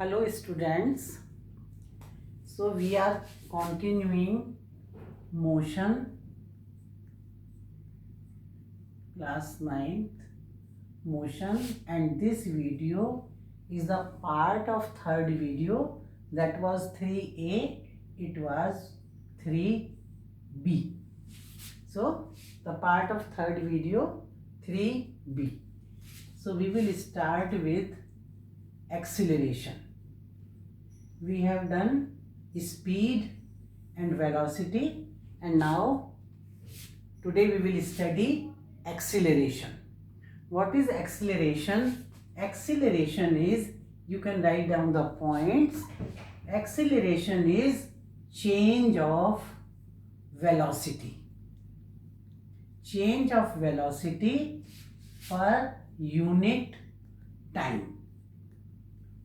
Hello students. So we are continuing motion class 9th motion, and this video is the part of third video. That was 3a, it was 3b. So the part of third video 3b. So we will start with acceleration. We have done speed and velocity, and now today we will study acceleration. What is acceleration? Acceleration is, you can write down the points. Acceleration is change of velocity. Change of velocity per unit time,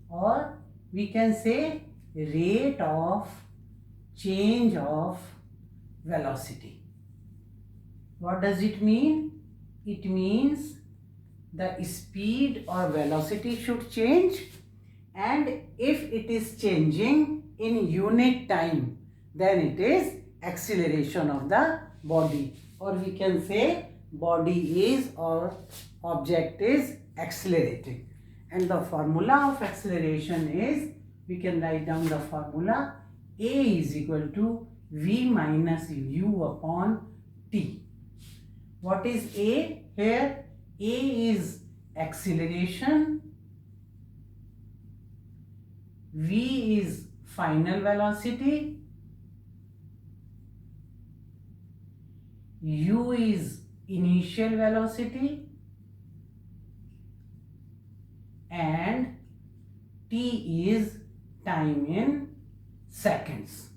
or we can say rate of change of velocity. What does it mean? It means the speed or velocity should change, and if it is changing in unit time, then it is acceleration of the body, or we can say body is or object is accelerating. And the formula of acceleration is, we can write down the formula: A is equal to V minus U upon T. What is A here? A is acceleration, V is final velocity, U is initial velocity, and T is time in seconds.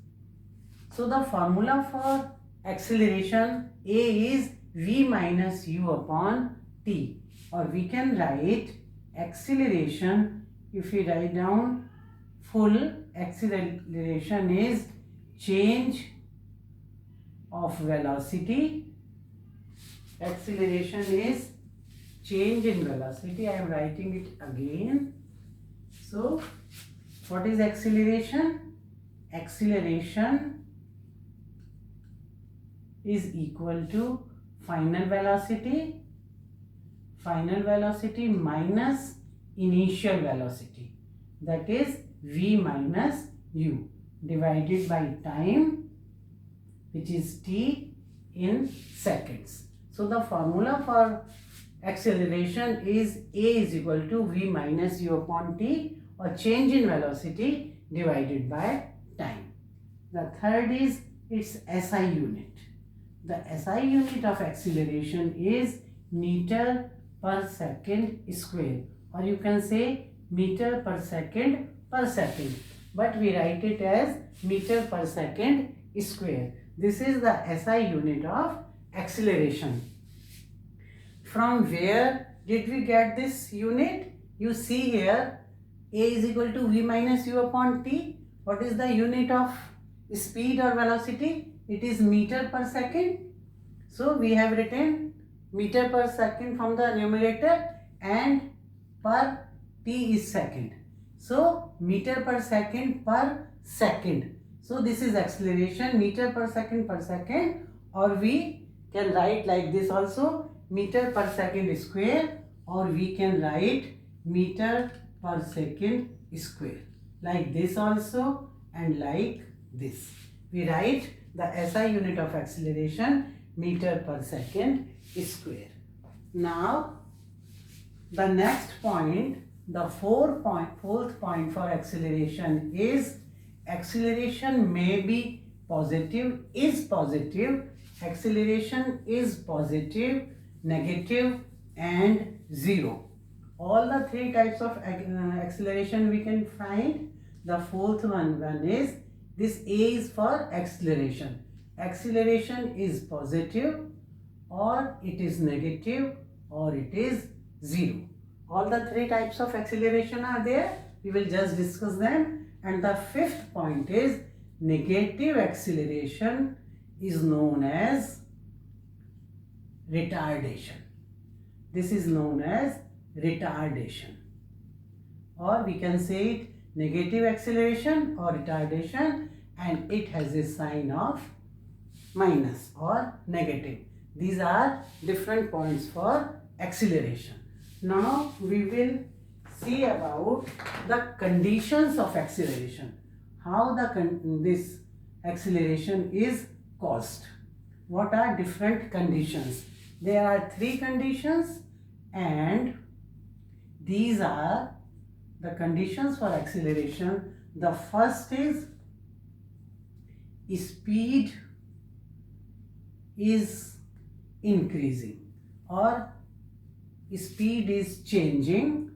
So the formula for acceleration, A is V minus U upon T, or we can write acceleration, if we write down full, acceleration is change of velocity. Acceleration is change in velocity. I am writing it again. So what is acceleration? Acceleration is equal to final velocity minus initial velocity, that is V minus U, divided by time, which is T in seconds. So the formula for acceleration is A is equal to V minus U upon T, or change in velocity divided by time. The third is its SI unit. The SI unit of acceleration is meter per second square, or you can say meter per second, but we write it as meter per second square. This is the SI unit of acceleration. From where did we get this unit? You see here, A is equal to V minus U upon T. What is the unit of speed or velocity? It is meter per second. So we have written meter per second from the numerator, and per T is second. So meter per second per second. So this is acceleration, meter per second, or we can write like this also, meter per second square, or we can write meter per second square, like this also and like this. We write the SI unit of acceleration meter per second square. Now the next point, the fourth point for acceleration is, acceleration may be positive, is positive, acceleration is positive, negative and zero. All the three types of acceleration we can find. The fourth one is this. A is for acceleration. Acceleration is positive, or it is negative, or it is zero. All the three types of acceleration are there. We will just discuss them. And the fifth point is, negative acceleration is known as retardation. This is known as retardation, or we can say it negative acceleration or retardation, and it has a sign of minus or negative. These are different points for acceleration. Now we will see about the conditions of acceleration. How this acceleration is caused. What are different conditions? There are 3 conditions, and these are the conditions for acceleration. The first is speed is increasing, or speed is changing,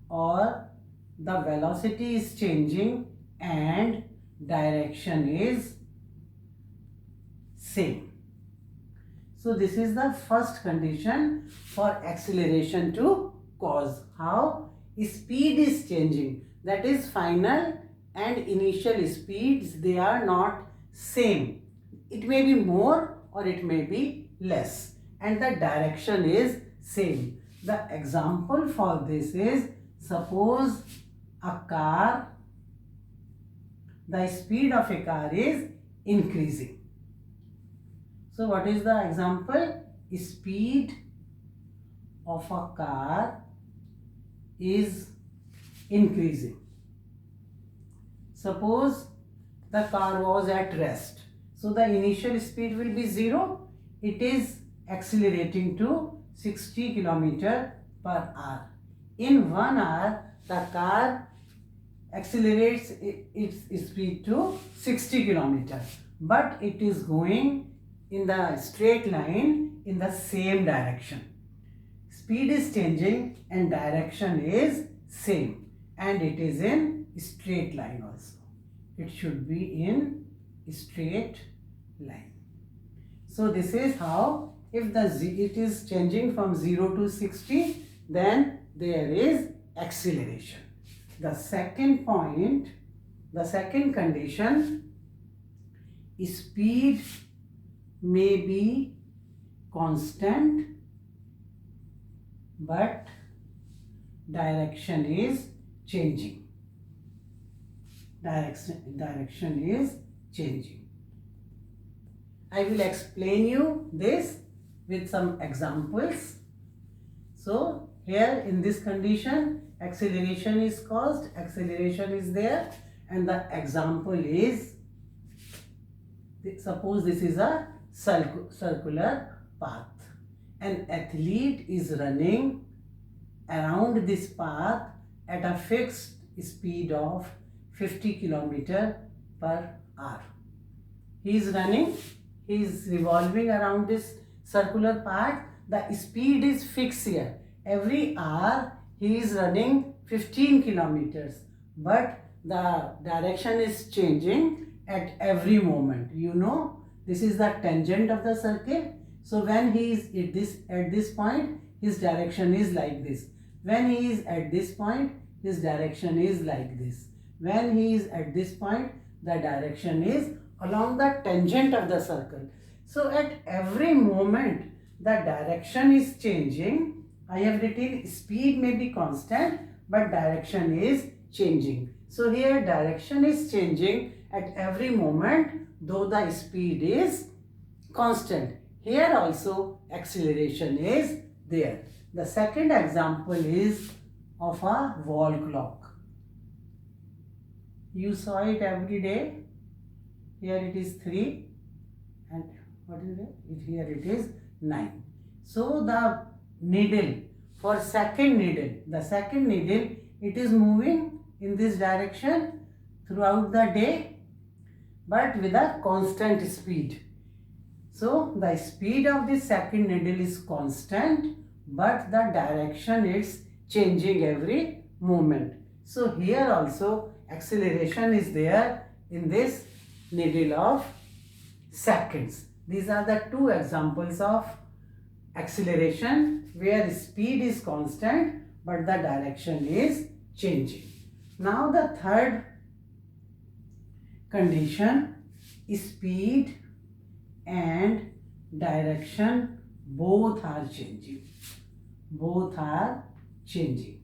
or the velocity is changing and direction is same. So this is the first condition for acceleration to cause. How? Speed is changing, that is final and initial speeds, they are not same. It may be more or it may be less, and the direction is same. The example for this is, suppose a car, the speed of a car is increasing. So what is the example? Speed of a car is increasing. Suppose the car was at rest. So the initial speed will be 0. It is accelerating to 60 km per hour. In 1 hour, the car accelerates its speed to 60 km. But it is going in the straight line in the same direction. Speed is changing and direction is same, and it is in straight line also. It should be in straight line. So this is how, if it is changing from 0 to 60, then there is acceleration. The second point, the second condition, speed may be constant but direction is changing. Direction is changing. I will explain you this with some examples. So here in this condition, acceleration is caused, acceleration is there, and the example is, suppose this is a circular path. An athlete is running around this path at a fixed speed of 50 km per hour. He is running, he is revolving around this circular path. The speed is fixed here. Every hour he is running 15 kilometers, but the direction is changing at every moment. You know, this is the tangent of the circle. So when he is at this point, his direction is like this. When he is at this point, his direction is like this. When he is at this point, the direction is along the tangent of the circle. So at every moment, the direction is changing. I have written speed may be constant, but direction is changing. So here direction is changing at every moment, though the speed is constant. Here also acceleration is there. The second example is of a wall clock. You saw it every day. Here it is 3, and what is it? Here it is 9. So the needle, for second needle, the second needle, it is moving in this direction throughout the day, but with a constant speed. So the speed of the second needle is constant, but the direction is changing every moment. So here also acceleration is there in this needle of seconds. These are the two examples of acceleration where speed is constant but the direction is changing. Now the third condition, speed and direction both are changing. Both are changing.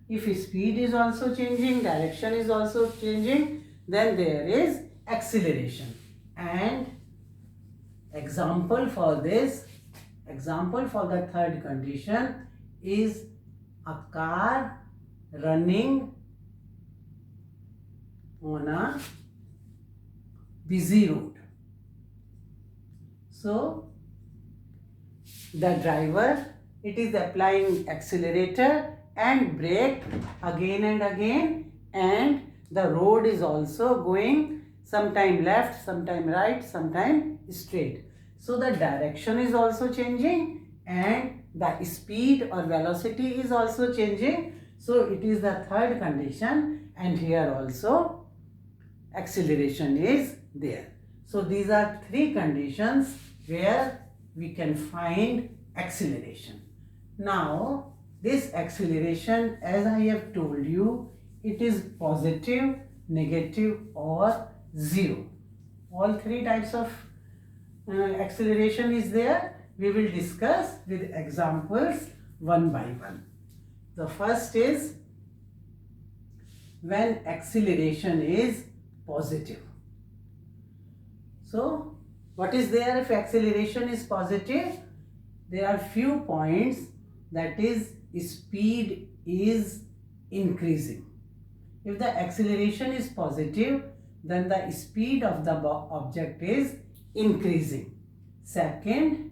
If speed is also changing, direction is also changing, then there is acceleration. And example for this, example for the third condition is a car running on a busy road. So the driver, it is applying accelerator and brake again and again, and the road is also going sometime left, sometime right, sometime straight. So the direction is also changing and the speed or velocity is also changing. So it is the third condition, and here also acceleration is there. So these are three conditions where we can find acceleration. Now this acceleration, as I have told you, it is positive, negative or zero. All three types of acceleration is there. We will discuss with examples one by one. The first is when acceleration is positive. So what is there if acceleration is positive? There are few points, that is speed is increasing. If the acceleration is positive, then the speed of the object is increasing. Second,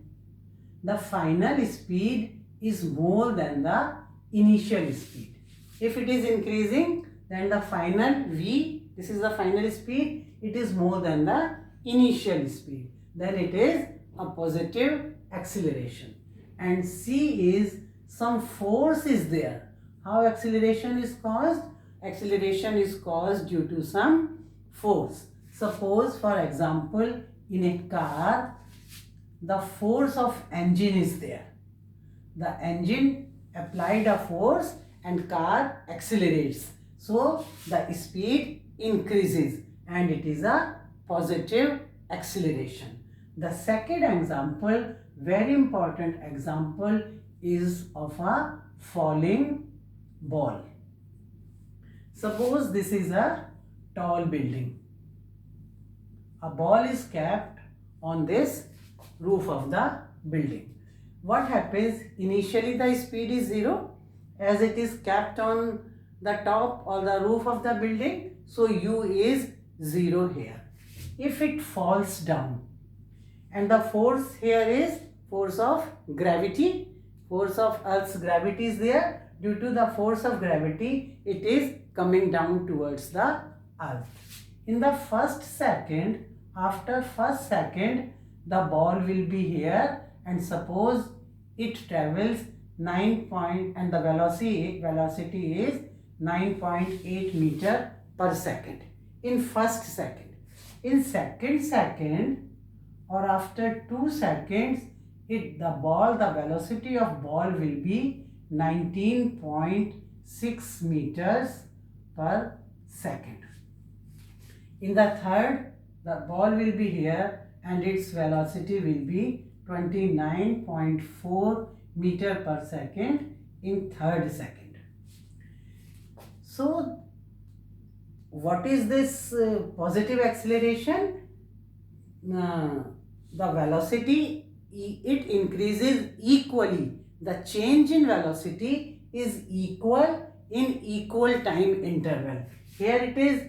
the final speed is more than the initial speed. If it is increasing, then the final v, this is the final speed, it is more than the initial speed. Then it is a positive acceleration. And C is some force is there. How acceleration is caused? Acceleration is caused due to some force. Suppose, for example, in a car, the force of engine is there. The engine applied a force and car accelerates. So the speed increases and it is a positive acceleration. The second example, very important example, is of a falling ball. Suppose this is a tall building. A ball is kept on this roof of the building. What happens? Initially the speed is 0 as it is kept on the top or the roof of the building. So u is 0 here. If it falls down, and the force here is force of gravity, force of Earth's gravity is there. Due to the force of gravity, it is coming down towards the Earth. In the first second, after first second, the ball will be here, and suppose it travels 9 point and the velocity is 9.8 meter per second in first second. In second second or after 2 seconds, the velocity of ball will be 19.6 meters per second. In the third, the ball will be here and its velocity will be 29.4 meter per second in third second. So what is this positive acceleration? The velocity, it increases equally. The change in velocity is equal in equal time interval. Here it is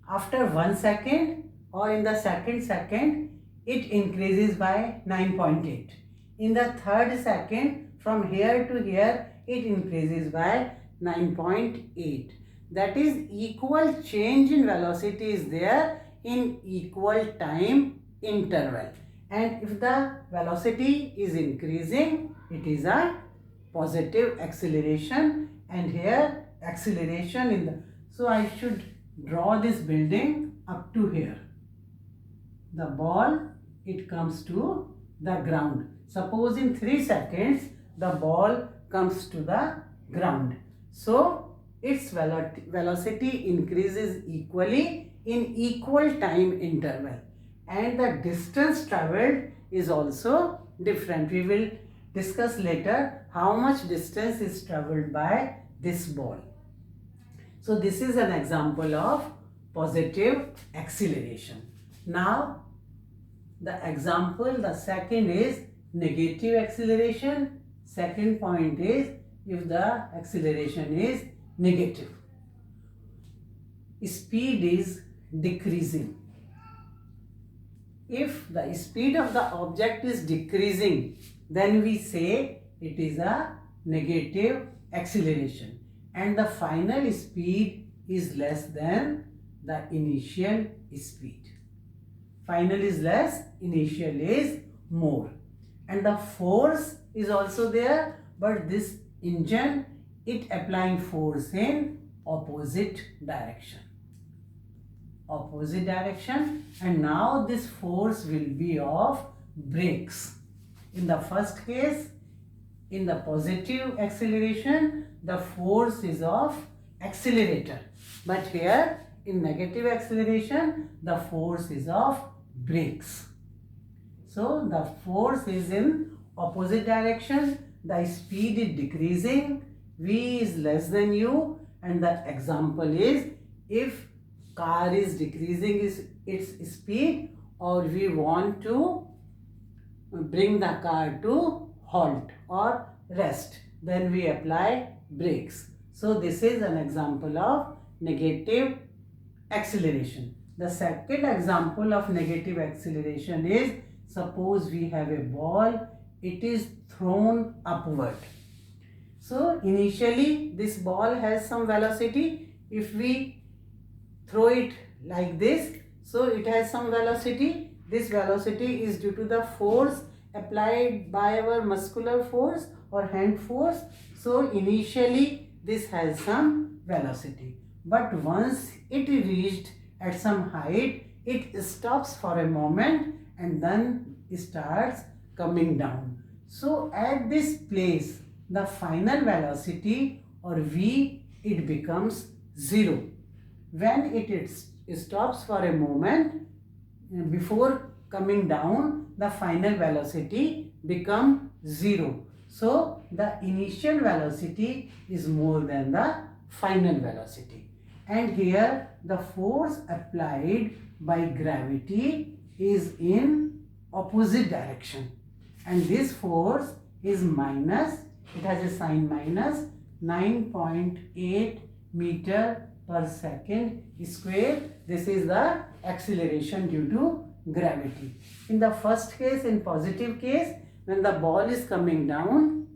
after 1 second or in the second second, it increases by 9.8. In the third second, from here to here, it increases by 9.8. That is, equal change in velocity is there in equal time interval. And if the velocity is increasing, it is a positive acceleration, and here acceleration in the... So I should draw this building up to here. The ball, it comes to the ground. Suppose in 3 seconds, the ball comes to the ground. So its velocity increases equally in equal time interval, and the distance traveled is also different. We will discuss later how much distance is traveled by this ball. So this is an example of positive acceleration. Now the second is negative acceleration. Second point is if the acceleration is negative. Speed is decreasing. If the speed of the object is decreasing, then we say it is a negative acceleration, and the final speed is less than the initial speed. Final is less, initial is more. And the force is also there, but this engine, it applying force in opposite direction. Opposite direction, and now this force will be of brakes. In the first case, in the positive acceleration, the force is of accelerator, but here in negative acceleration, the force is of brakes. So the force is in opposite direction, the speed is decreasing, v is less than u, and the example is if car is decreasing its speed, or we want to bring the car to halt or rest, then we apply brakes. So this is an example of negative acceleration. The second example of negative acceleration is, suppose we have a ball, it is thrown upward. So initially this ball has some velocity. If we throw it like this, so it has some velocity. This velocity is due to the force applied by our muscular force or hand force. So initially this has some velocity, but once it reached at some height, it stops for a moment and then starts coming down. So at this place, the final velocity or v, it becomes 0. When it stops for a moment before coming down, the final velocity becomes 0. So the initial velocity is more than the final velocity. And here the force applied by gravity is in opposite direction. And this force is minus, it has a sign minus, 9.8 meter per second square. This is the acceleration due to gravity. In the first case, in positive case, when the ball is coming down,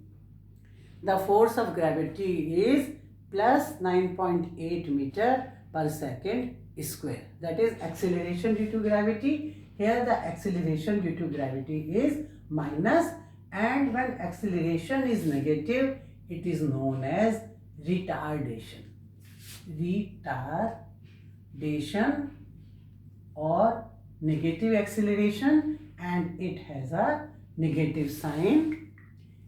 the force of gravity is plus 9.8 meter per second square. That is acceleration due to gravity. Here the acceleration due to gravity is minus, and when acceleration is negative, it is known as retardation. Retardation or negative acceleration, and it has a negative sign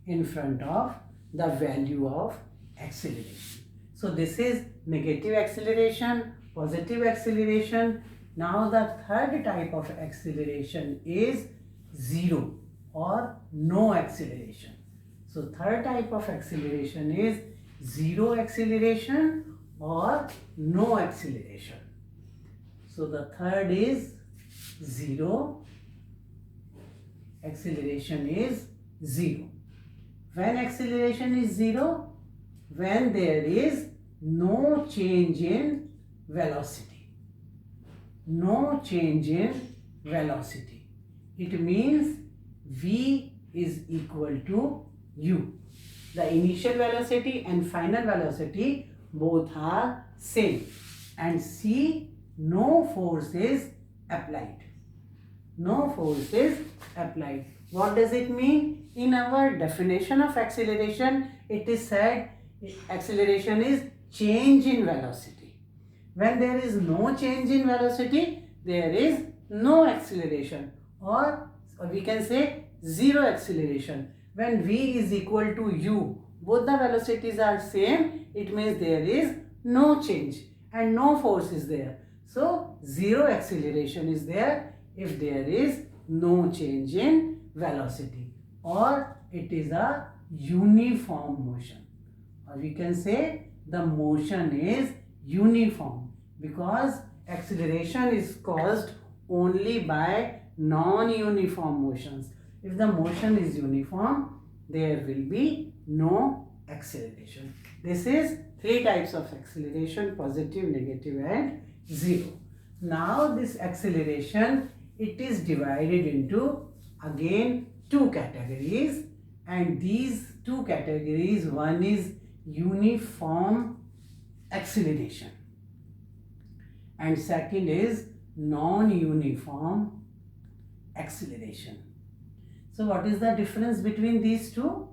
in front of the value of acceleration. So this is negative acceleration, positive acceleration. Now the third type of acceleration is zero or no acceleration. So third type of acceleration is zero acceleration or no acceleration. So the third is zero, acceleration is zero. When acceleration is zero, when there is no change in velocity. No change in velocity. It means v is equal to u. The initial velocity and final velocity both are same, and c, no force is applied. No force is applied. What does it mean? In our definition of acceleration, it is said acceleration is change in velocity. When there is no change in velocity, there is no acceleration, or we can say zero acceleration. When v is equal to u, both the velocities are same, it means there is no change and no force is there. So zero acceleration is there if there is no change in velocity, or it is a uniform motion. or we can say the motion is uniform, because acceleration is caused only by non-uniform motions. If the motion is uniform, there will be no acceleration. This is three types of acceleration: positive, negative and zero. Now this acceleration, it is divided into again two categories, and these two categories, one is uniform acceleration and second is non-uniform acceleration. So what is the difference between these two?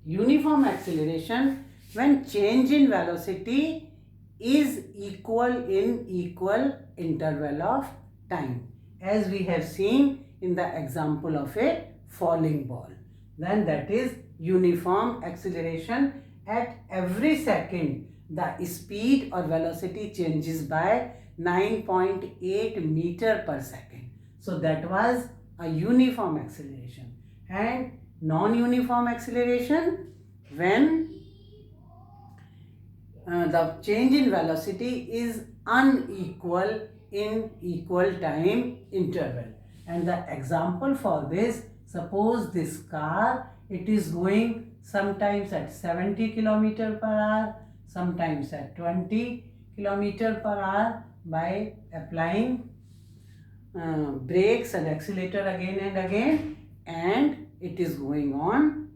Uniform acceleration, when change in velocity is equal in equal interval of time, as we have seen in the example of a falling ball, then that is uniform acceleration. At every second the speed or velocity changes by 9.8 meter per second. So that was a uniform acceleration. And non-uniform acceleration, when the change in velocity is unequal in equal time interval. And the example for this, suppose this car, it is going sometimes at 70 km per hour, sometimes at 20 km per hour, by applying brakes and accelerator again and again, and it is going on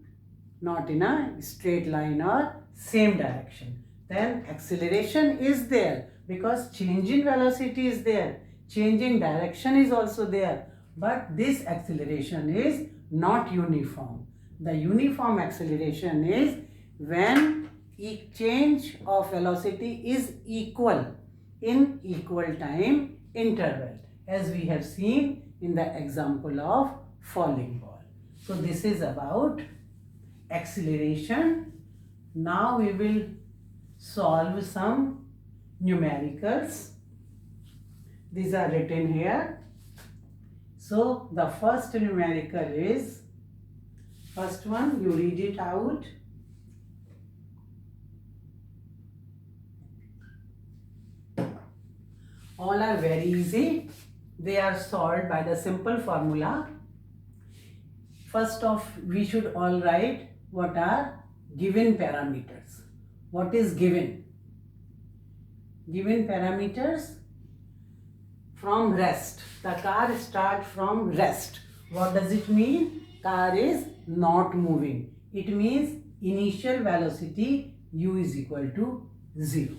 not in a straight line or same direction. Then acceleration is there because change in velocity is there, change in direction is also there, but this acceleration is not uniform. The uniform acceleration is when change of velocity is equal in equal time interval, as we have seen in the example of falling ball. So this is about acceleration. Now we will solve some numericals. These are written here. So the first numerical is, first one, you read it out. All are very easy. They are solved by the simple formula. First off, we should all write what are given parameters. What is given? Given parameters from rest. The car starts from rest. What does it mean? Car is not moving. It means initial velocity u is equal to 0.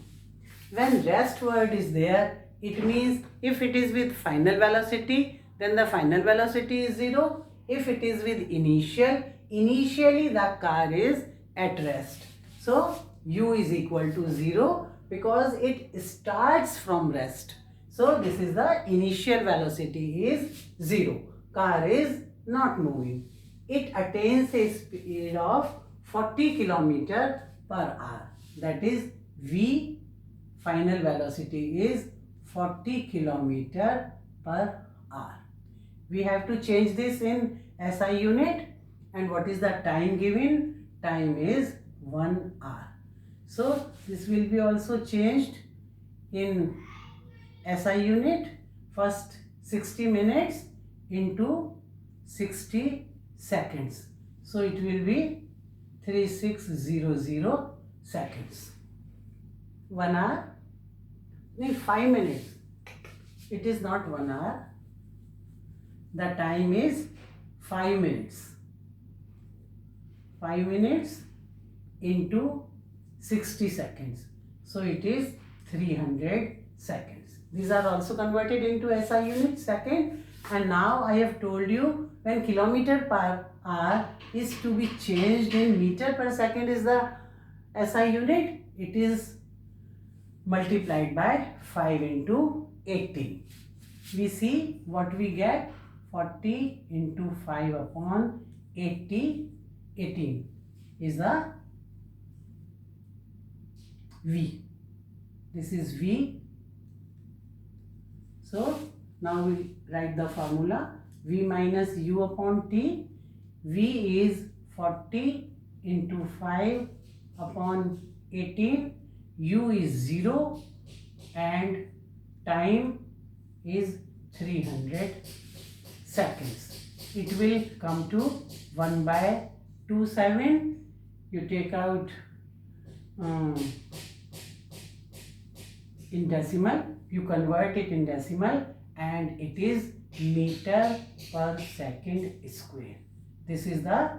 When rest word is there, it means if it is with final velocity, then the final velocity is 0. If it is with initially the car is at rest. So u is equal to 0 because it starts from rest. So this is the initial velocity is 0. Car is not moving. It attains a speed of 40 km per hour. That is v, final velocity is 40 km per hour. We have to change this in SI unit, and what is the time given? Time is 1 hour. So this will be also changed in SI unit. First 60 minutes into 60 seconds. So it will be 3600 seconds. 1 hour. No, 5 minutes. It is not 1 hour. The time is 5 minutes. 5 minutes into 60 seconds. So it is 300 seconds. These are also converted into SI units, second. And now I have told you when kilometer per hour is to be changed in meter per second is the SI unit. It is multiplied by 5 into 18. We see what we get. 40 into 5 upon 80, 18 is the V. This is V. So now we write the formula. V minus U upon T. V is 40 into 5 upon 18. U is 0 and time is 300 seconds. It will come to 1/27. You take out in decimal, you convert it in decimal, and it is meter per second square. This is the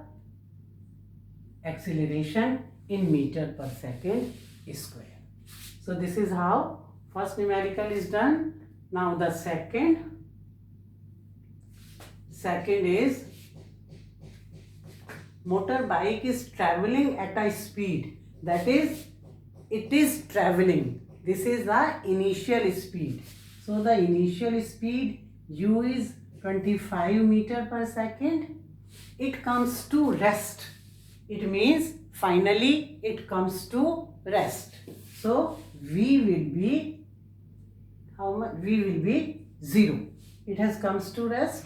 acceleration in meter per second square. So this is how first numerical is done. Now the second is motorbike is traveling at a speed, that is, it is traveling. This is the initial speed. So the initial speed u is 25 meter per second. It comes to rest. It means finally it comes to rest. So v will be how much? V will be 0. It has comes to rest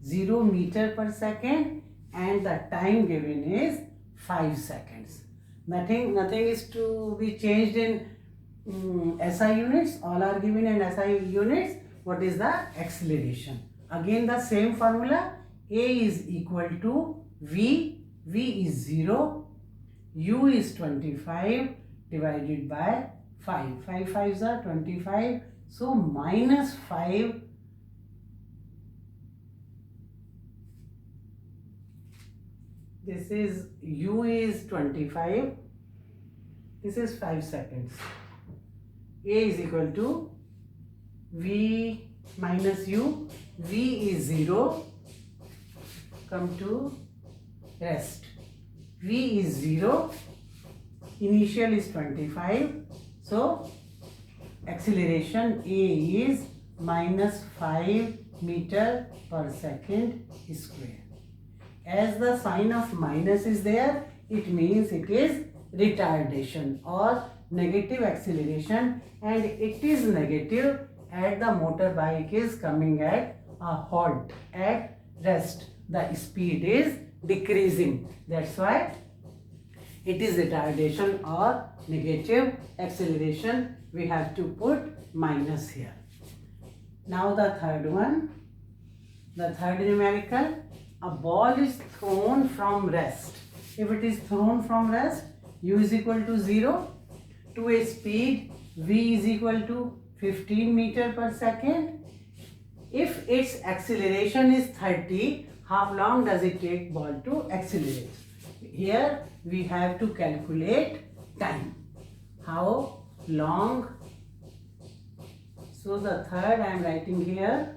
0 meter per second, and the time given is 5 seconds. Nothing is to be changed in SI units. All are given in SI units. What is the acceleration? Again the same formula. A is equal to V. V is 0. U is 25 divided by 5. 5 5s are 25. So minus 5. This is U is 25. This is 5 seconds. A is equal to V minus U. V is 0. Come to rest. V is 0. Initial is 25. So acceleration A is minus 5 meter per second square. As the sign of minus is there, it means it is retardation or negative acceleration, and it is negative as the motorbike is coming at a halt, at rest. The speed is decreasing. That's why it is retardation or negative acceleration. We have to put minus here. Now the third one, the third numerical. A ball is thrown from rest. If it is thrown from rest, u is equal to 0 to a speed v is equal to 15 meter per second. If its acceleration is 30, how long does it take ball to accelerate? Here we have to calculate time. How long? So the third I am writing here.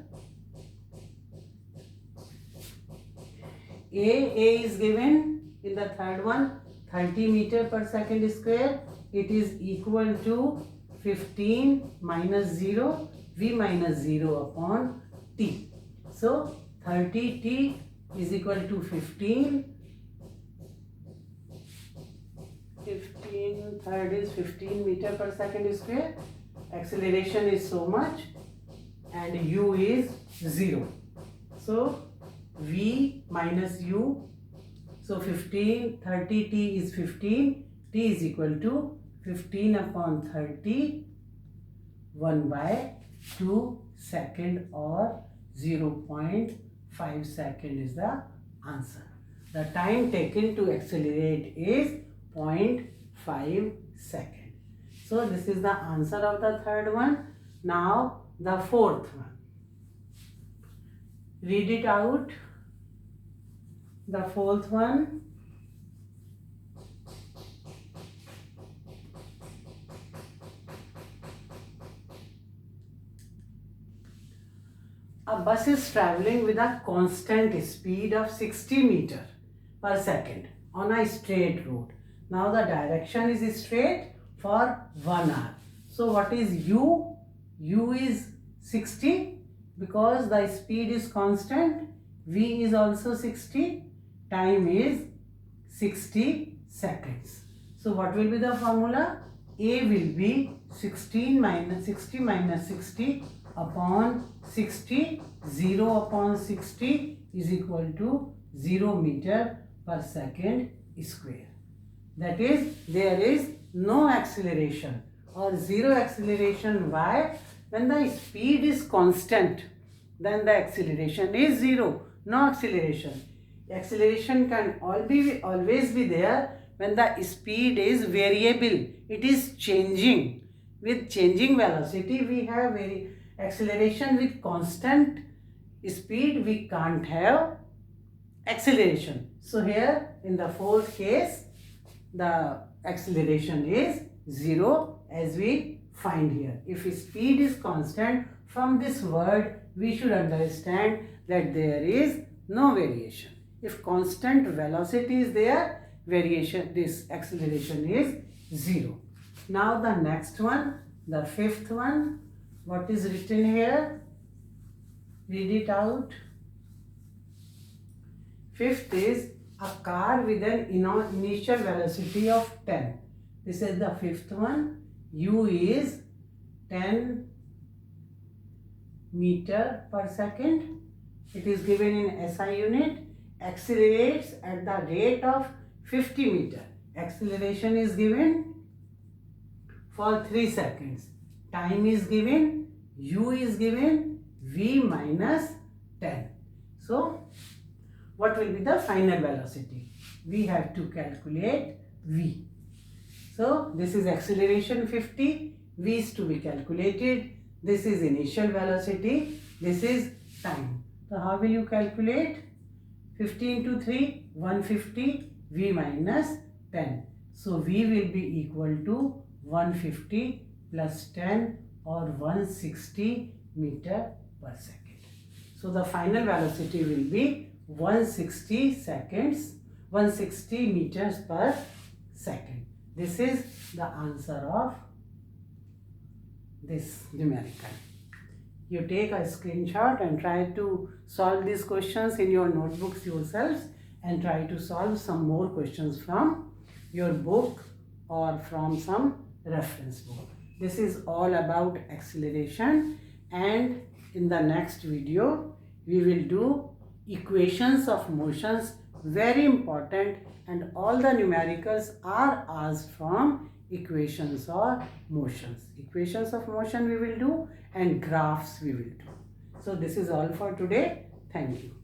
A is given in the third one 30 meter per second square. It is equal to 15 minus 0, v minus 0 upon t. So 30t is equal to 15. 15, third is 15 meter per second square. Acceleration is so much and u is 0. So v minus u. So 15, 30t is 15. T is equal to 15 upon 30, 1/2 second or 0.5 second is the answer. The time taken to accelerate is 0.5 second. So this is the answer of the third one. Now the fourth one. Read it out. The fourth one. A bus is traveling with a constant speed of 60 meter per second on a straight road. Now the direction is straight for 1 hour. So what is u? U is 60 because the speed is constant. V is also 60. Time is 60 seconds. So what will be the formula? A will be 60 minus 60 upon 60. 0 upon 60 is equal to 0 meter per second square. That is, there is no acceleration or zero acceleration. Why? When the speed is constant, then the acceleration is zero, no acceleration. Acceleration can always be there when the speed is variable, it is changing. With changing velocity, we have acceleration. With constant speed, we can't have acceleration. So here in the fourth case, the acceleration is zero, as we find here. If speed is constant, from this word we should understand that there is no variation. If constant velocity is there, variation, this acceleration is zero. Now the next one, the fifth one, what is written here? Read it out. Fifth is a car with an initial velocity of 10. This is the fifth one. U is 10 meter per second. It is given in SI unit. Accelerates at the rate of 50 meter. Acceleration is given for 3 seconds. Time is given. U is given. V minus 10. So, what will be the final velocity? We have to calculate V. So, this is acceleration 50. V is to be calculated. This is initial velocity. This is time. So, how will you calculate? 50 into 3, 150. V minus 10. So, V will be equal to 150 plus 10 or 160 meter per second. So, the final velocity will be 160 meters per second. This is the answer of this numerical. You take a screenshot and try to solve these questions in your notebooks yourselves, and try to solve some more questions from your book or from some reference book. This is all about acceleration, and in the next video we will do equations of motions, very important, and all the numericals are asked from equations or motions. Equations of motion we will do, and graphs we will do. So this is all for today. Thank you.